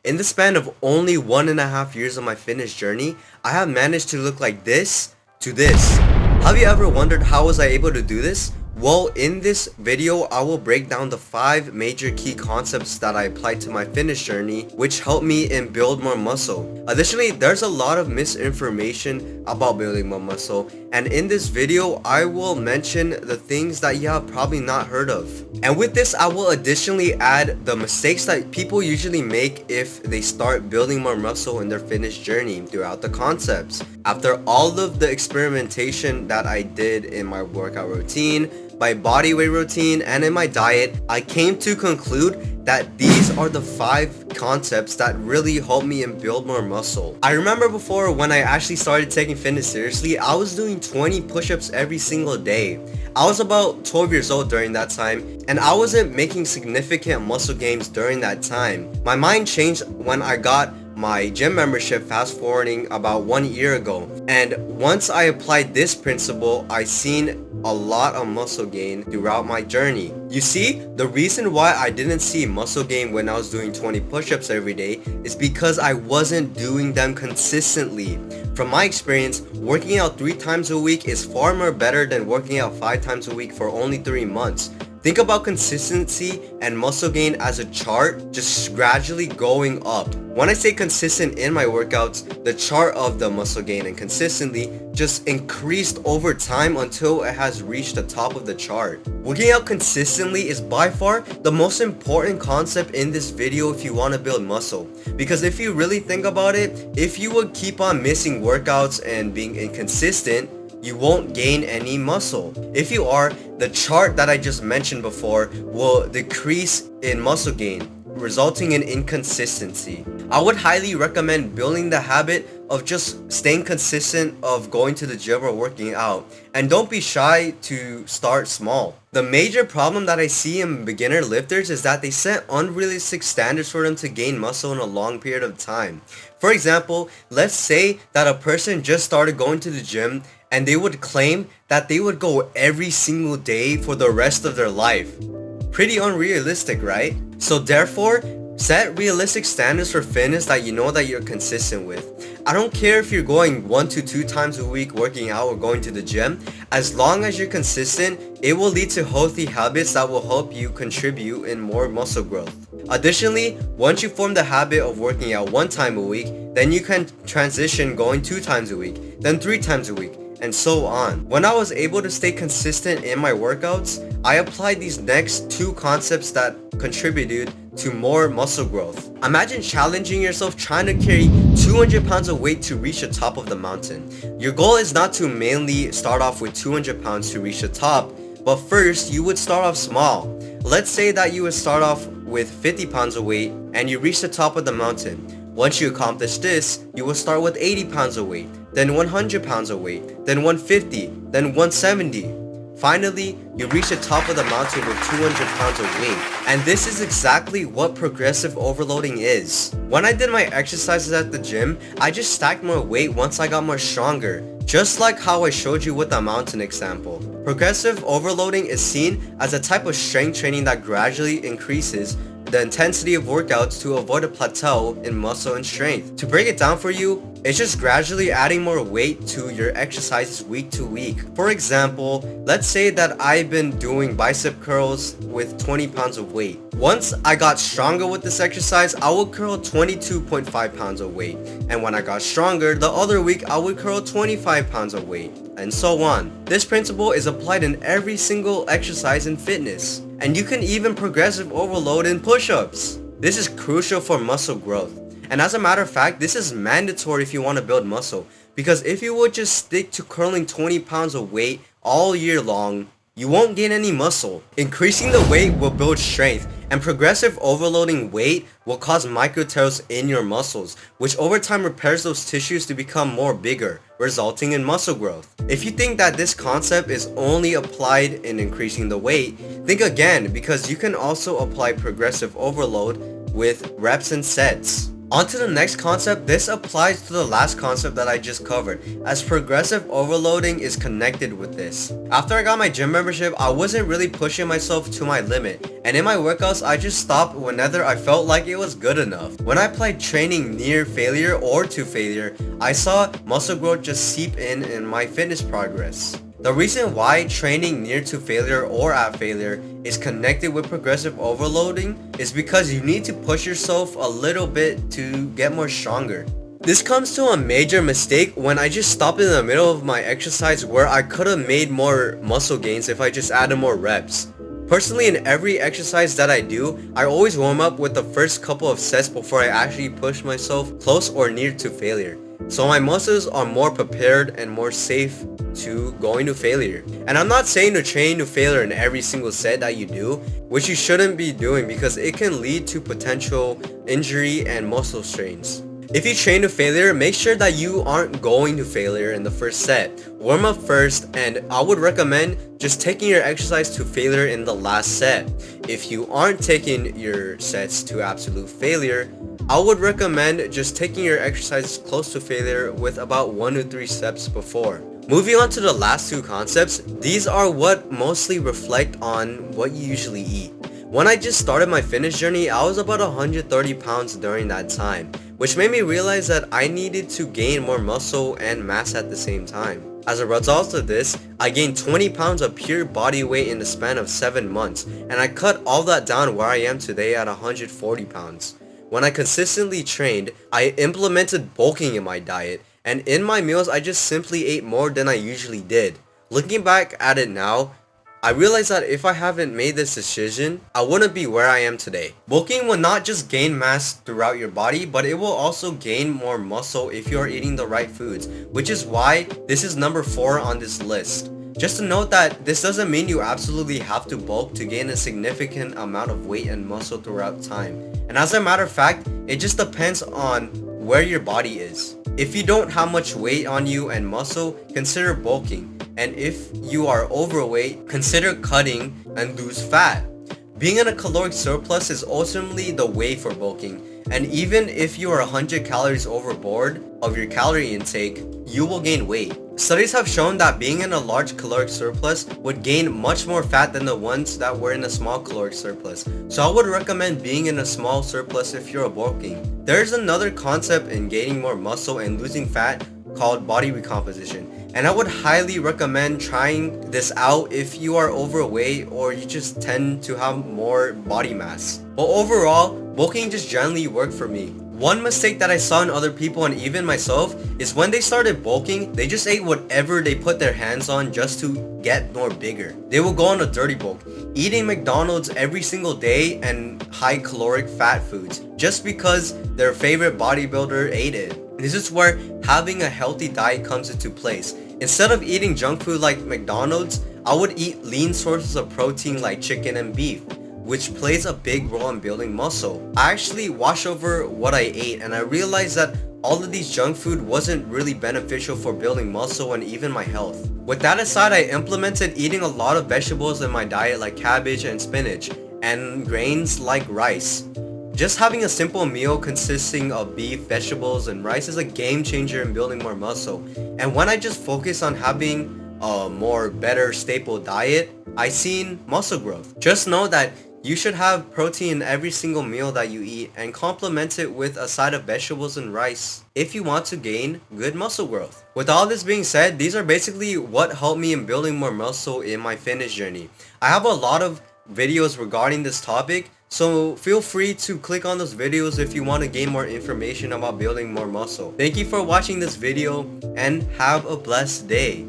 In the span of only 1.5 years of my fitness journey, I have managed to look like this to this. Have you ever wondered how was I able to do this? Well, in this video, I will break down the 5 major key concepts that I applied to my fitness journey, which helped me in build more muscle. Additionally, there's a lot of misinformation about building more muscle, and in this video, I will mention the things that you have probably not heard of. And with this, I will additionally add the mistakes that people usually make if they start building more muscle in their fitness journey throughout the concepts. After all of the experimentation that I did in my workout routine, my body weight routine, and in my diet, I came to conclude that these are the 5 concepts that really help me and build more muscle. I remember before when I actually started taking fitness seriously, I was doing 20 push-ups every single day. I was about 12 years old during that time, and I wasn't making significant muscle gains during that time. My mind changed when I got my gym membership, fast forwarding about 1 year ago, and once I applied this principle, I seen a lot of muscle gain throughout my journey. You see, the reason why I didn't see muscle gain when I was doing 20 push-ups every day is because I wasn't doing them consistently. From my experience, working out 3 times a week is far more better than working out 5 times a week for only 3 months. Think about consistency and muscle gain as a chart just gradually going up. When I say consistent in my workouts, the chart of the muscle gain and consistently just increased over time until it has reached the top of the chart. Working out consistently is by far the most important concept in this video if you want to build muscle. Because if you really think about it, if you would keep on missing workouts and being inconsistent, you won't gain any muscle. If you are, the chart that I just mentioned before will decrease in muscle gain, resulting in inconsistency. I would highly recommend building the habit of just staying consistent of going to the gym or working out, and don't be shy to start small. The major problem that I see in beginner lifters is that they set unrealistic standards for them to gain muscle in a long period of time. For example, let's say that a person just started going to the gym and they would claim that they would go every single day for the rest of their life. Pretty unrealistic, right? So therefore, set realistic standards for fitness that you know that you're consistent with. I don't care if you're going 1 to 2 times a week working out or going to the gym. As long as you're consistent, it will lead to healthy habits that will help you contribute in more muscle growth. Additionally, once you form the habit of working out 1 time a week, then you can transition going 2 times a week, then 3 times a week, and so on. When I was able to stay consistent in my workouts, I applied these next 2 concepts that contributed to more muscle growth. Imagine challenging yourself trying to carry 200 pounds of weight to reach the top of the mountain. Your goal is not to mainly start off with 200 pounds to reach the top, but first you would start off small. Let's say that you would start off with 50 pounds of weight and you reach the top of the mountain. Once you accomplish this, you will start with 80 pounds of weight, then 100 pounds of weight, then 150, then 170. Finally, you reach the top of the mountain with 200 pounds of weight. And this is exactly what progressive overloading is. When I did my exercises at the gym, I just stacked more weight once I got more stronger. Just like how I showed you with the mountain example. Progressive overloading is seen as a type of strength training that gradually increases the intensity of workouts to avoid a plateau in muscle and strength. To break it down for you, it's just gradually adding more weight to your exercises week to week. For example, let's say that I've been doing bicep curls with 20 pounds of weight. Once I got stronger with this exercise, I would curl 22.5 pounds of weight. And when I got stronger, the other week I would curl 25 pounds of weight, and so on. This principle is applied in every single exercise in fitness. And you can even progressive overload in push-ups. This is crucial for muscle growth. And as a matter of fact, this is mandatory if you want to build muscle. Because if you would just stick to curling 20 pounds of weight all year long, you won't gain any muscle. Increasing the weight will build strength, and progressive overloading weight will cause micro tears in your muscles, which over time repairs those tissues to become more bigger, resulting in muscle growth. If you think that this concept is only applied in increasing the weight, think again, because you can also apply progressive overload with reps and sets. On to the next concept. This applies to the last concept that I just covered, as progressive overloading is connected with this. After I got my gym membership, I wasn't really pushing myself to my limit, and in my workouts I just stopped whenever I felt like it was good enough. When I applied training near failure or to failure, I saw muscle growth just seep in my fitness progress. The reason why training near to failure or at failure is connected with progressive overloading is because you need to push yourself a little bit to get more stronger. This comes to a major mistake when I just stopped in the middle of my exercise where I could have made more muscle gains if I just added more reps. Personally, in every exercise that I do, I always warm up with the first couple of sets before I actually push myself close or near to failure. So my muscles are more prepared and more safe to going to failure. And I'm not saying to train to failure in every single set that you do, which you shouldn't be doing because it can lead to potential injury and muscle strains. If you train to failure, make sure that you aren't going to failure in the first set. Warm up first, and I would recommend just taking your exercise to failure in the last set. If you aren't taking your sets to absolute failure, I would recommend just taking your exercise close to failure with about 1 to 3 steps before. Moving on to the last two concepts, these are what mostly reflect on what you usually eat. When I just started my fitness journey, I was about 130 pounds during that time, which made me realize that I needed to gain more muscle and mass at the same time. As a result of this, I gained 20 pounds of pure body weight in the span of 7 months, and I cut all that down where I am today at 140 pounds. When I consistently trained, I implemented bulking in my diet, and in my meals I just simply ate more than I usually did. Looking back at it now, I realized that if I haven't made this decision, I wouldn't be where I am today. Bulking will not just gain mass throughout your body, but it will also gain more muscle if you are eating the right foods, which is why this is number 4 on this list. Just to note that this doesn't mean you absolutely have to bulk to gain a significant amount of weight and muscle throughout time. And as a matter of fact, it just depends on where your body is. If you don't have much weight on you and muscle, consider bulking. And if you are overweight, consider cutting and lose fat. Being in a caloric surplus is ultimately the way for bulking. And even if you are 100 calories overboard of your calorie intake, you will gain weight. Studies have shown that being in a large caloric surplus would gain much more fat than the ones that were in a small caloric surplus. So I would recommend being in a small surplus if you're bulking. There's another concept in gaining more muscle and losing fat called body recomposition. And I would highly recommend trying this out if you are overweight or you just tend to have more body mass. But overall, bulking just generally worked for me. One mistake that I saw in other people and even myself is when they started bulking, they just ate whatever they put their hands on just to get more bigger. They will go on a dirty bulk, eating McDonald's every single day and high caloric fat foods just because their favorite bodybuilder ate it. This is where having a healthy diet comes into place. Instead of eating junk food like McDonald's, I would eat lean sources of protein like chicken and beef, which plays a big role in building muscle. I actually watched over what I ate and I realized that all of these junk food wasn't really beneficial for building muscle and even my health. With that aside, I implemented eating a lot of vegetables in my diet like cabbage and spinach, and grains like rice. Just having a simple meal consisting of beef, vegetables, and rice is a game changer in building more muscle. And when I just focus on having a more better staple diet, I seen muscle growth. Just know that you should have protein in every single meal that you eat and complement it with a side of vegetables and rice if you want to gain good muscle growth. With all this being said, these are basically what helped me in building more muscle in my fitness journey. I have a lot of videos regarding this topic, so feel free to click on those videos if you want to gain more information about building more muscle. Thank you for watching this video and have a blessed day.